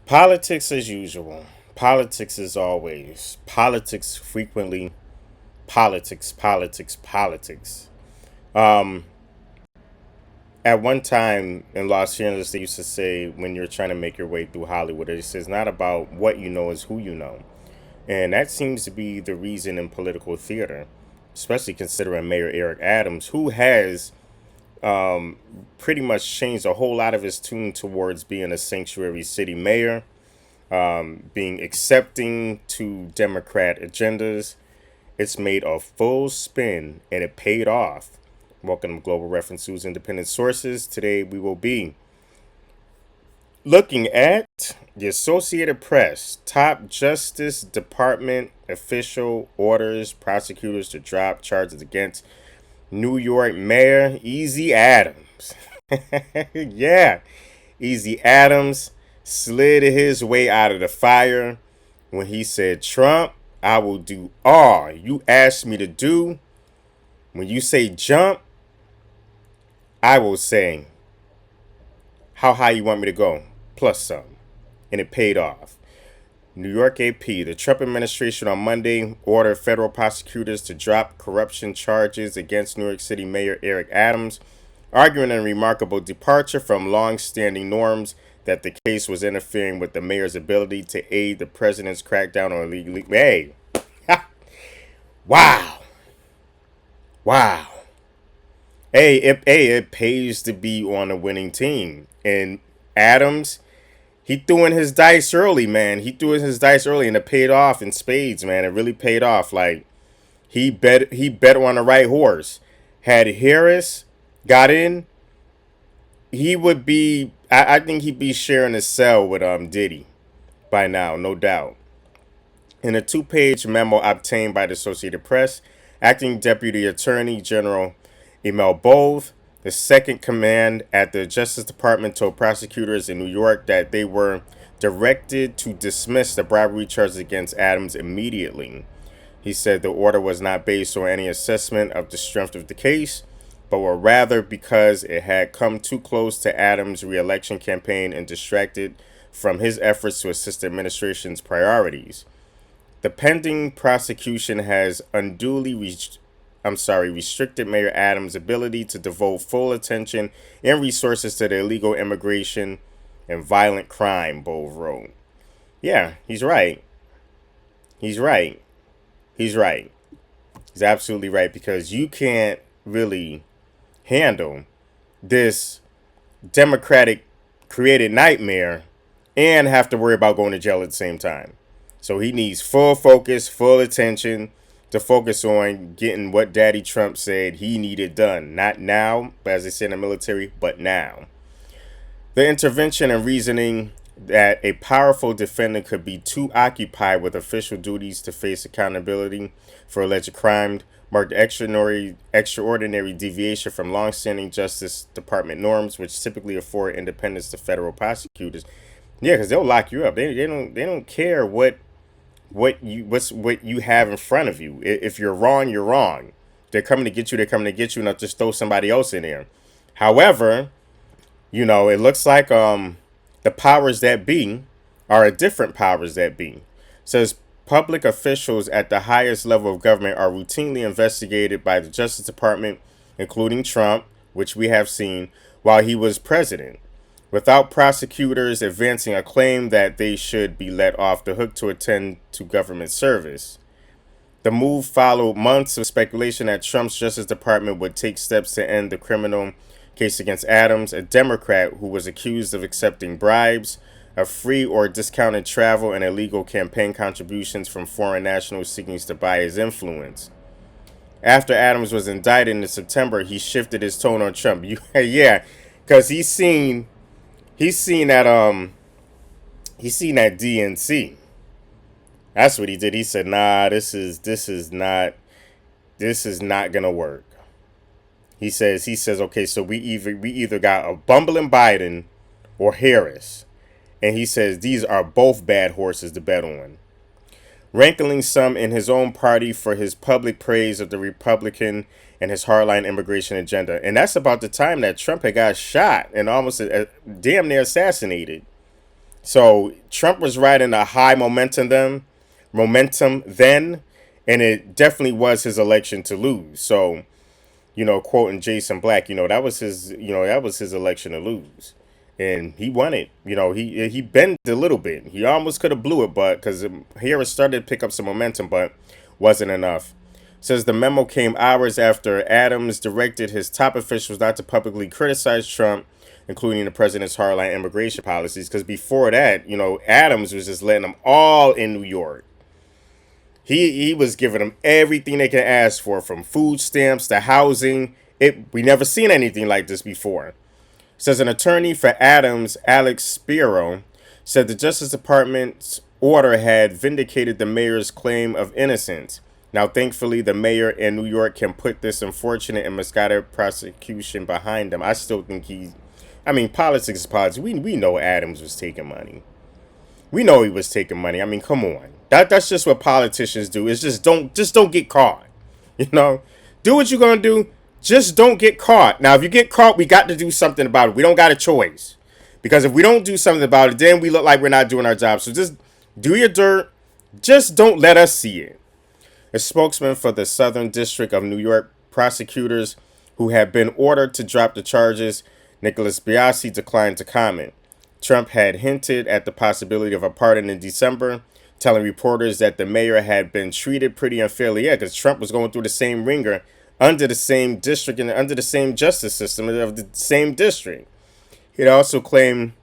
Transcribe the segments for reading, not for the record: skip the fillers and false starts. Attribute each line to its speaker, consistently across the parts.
Speaker 1: Politics as usual. Politics as always. Politics frequently. Politics, politics, politics. Um, at one time in Los Angeles, they used to say when you're trying to make your way through Hollywood, it says not about what you know, it's who you know. And that seems to be the reason in political theater, especially considering Mayor Eric Adams, who has pretty much changed a whole lot of his tune towards being a sanctuary city mayor, being accepting to Democrat agendas. It's made a full spin and it paid off. Welcome to Global Reference News Independent Sources. Today we will be looking at the Associated Press. Top Justice Department official orders prosecutors to drop charges against New York Mayor Easy Adams. Yeah, Easy Adams slid his way out of the fire when he said, Trump, I will do all you asked me to do. When you say jump, I will say, how high you want me to go, plus some. And it paid off. New York AP, the Trump administration on Monday ordered federal prosecutors to drop corruption charges against New York City Mayor Eric Adams, arguing a remarkable departure from long-standing norms that the case was interfering with the mayor's ability to aid the president's crackdown on illegal. Hey, wow, wow. It pays to be on a winning team, and Adams, he threw in his dice early, man. He threw in his dice early, and it paid off in spades, man. It really paid off. Like he bet on the right horse. Had Harris got in, he would be. I think he'd be sharing a cell with Diddy by now, no doubt. In a two-page memo obtained by the Associated Press, acting Deputy Attorney General Emil Bove, the second command at the Justice Department, told prosecutors in New York that they were directed to dismiss the bribery charges against Adams immediately. He said the order was not based on any assessment of the strength of the case, but were rather because it had come too close to Adams' re-election campaign and distracted from his efforts to assist the administration's priorities. The pending prosecution has unduly restricted Mayor Adams' ability to devote full attention and resources to the illegal immigration and violent crime, Bove wrote. Yeah, he's right. He's right. He's right. He's absolutely right, because you can't really handle this Democratic created nightmare and have to worry about going to jail at the same time. So he needs full focus, full attention to focus on getting what Daddy Trump said he needed done. Not now, but as they say in the military, but now. The intervention and reasoning that a powerful defendant could be too occupied with official duties to face accountability for alleged crime marked extraordinary deviation from long-standing Justice Department norms, which typically afford independence to federal prosecutors. Yeah, because they'll lock you up. They don't care what you have in front of you. If you're wrong, you're wrong. They're coming to get you. They're coming to get you, not just throw somebody else in there. However, it looks like the powers that be are a different powers that be. It says public officials at the highest level of government are routinely investigated by the Justice Department, including Trump, which we have seen, while he was president, without prosecutors advancing a claim that they should be let off the hook to attend to government service. The move followed months of speculation that Trump's Justice Department would take steps to end the criminal case against Adams, a Democrat who was accused of accepting bribes, of free or discounted travel, and illegal campaign contributions from foreign nationals seeking to buy his influence. After Adams was indicted in September, he shifted his tone on Trump. Yeah, because he's seen that DNC. That's what he did. He said, "Nah, this is not gonna work." He says, okay, so we either got a bumbling Biden or Harris, and he says these are both bad horses to bet on. Rankling some in his own party for his public praise of the Republican and his hardline immigration agenda. And that's about the time that Trump had got shot and almost damn near assassinated. So Trump was riding a high momentum then, and it definitely was his election to lose. So, quoting Jason Black, that was his election to lose, and he won it. He bent a little bit. He almost could have blew it, but because Harris started to pick up some momentum, but wasn't enough. Says the memo came hours after Adams directed his top officials not to publicly criticize Trump, including the president's hardline immigration policies. Because before that, Adams was just letting them all in New York. He was giving them everything they could ask for, from food stamps to housing. We never seen anything like this before. Says an attorney for Adams, Alex Spiro, said the Justice Department's order had vindicated the mayor's claim of innocence. Now, thankfully, the mayor in New York can put this unfortunate and misguided prosecution behind him. I still think politics is politics. We know Adams was taking money. We know he was taking money. I mean, come on. That's just what politicians do. It's just don't get caught. Do what you're gonna do. Just don't get caught. Now, if you get caught, we got to do something about it. We don't got a choice. Because if we don't do something about it, then we look like we're not doing our job. So just do your dirt. Just don't let us see it. A spokesman for the Southern District of New York prosecutors who had been ordered to drop the charges, Nicholas Biasi, declined to comment. Trump had hinted at the possibility of a pardon in December, telling reporters that the mayor had been treated pretty unfairly. Yeah, because Trump was going through the same ringer under the same district and under the same justice system of the same district. He also claimed,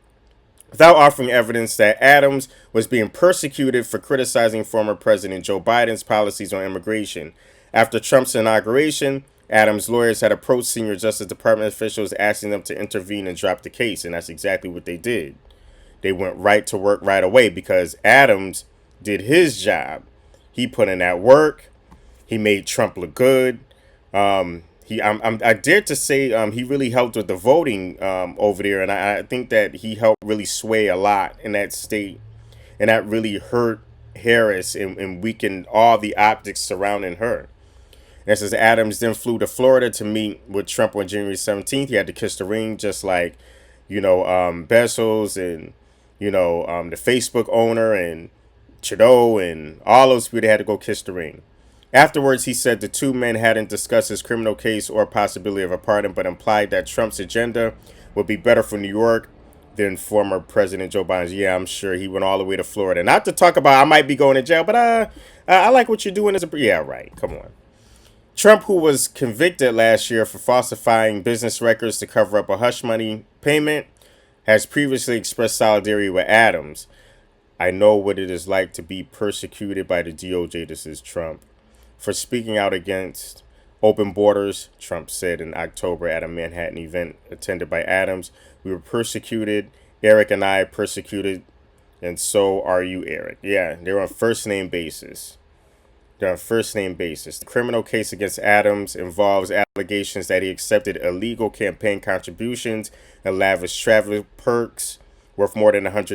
Speaker 1: without offering evidence, that Adams was being persecuted for criticizing former President Joe Biden's policies on immigration. After Trump's inauguration, Adams' lawyers had approached senior Justice Department officials asking them to intervene and drop the case, and that's exactly what they did. They went right to work right away because Adams did his job. He put in that work. He made Trump look good. I dare to say he really helped with the voting over there, and I think that he helped really sway a lot in that state, and that really hurt Harris and weakened all the optics surrounding her. And says Adams then flew to Florida to meet with Trump on January 17th. He had to kiss the ring, just like Bezos and the Facebook owner and Trudeau and all those people. They had to go kiss the ring. Afterwards, he said the two men hadn't discussed his criminal case or possibility of a pardon, but implied that Trump's agenda would be better for New York than former President Joe Biden's. Yeah, I'm sure he went all the way to Florida. Not to talk about I might be going to jail, but I like what you're doing. Yeah, right. Come on. Trump, who was convicted last year for falsifying business records to cover up a hush money payment, has previously expressed solidarity with Adams. I know what it is like to be persecuted by the DOJ, this is Trump, for speaking out against open borders, Trump said in October at a Manhattan event attended by Adams. We were persecuted. Eric and I persecuted, and so are you, Eric. Yeah, they're on first name basis. The criminal case against Adams involves allegations that he accepted illegal campaign contributions and lavish travel perks worth more than $100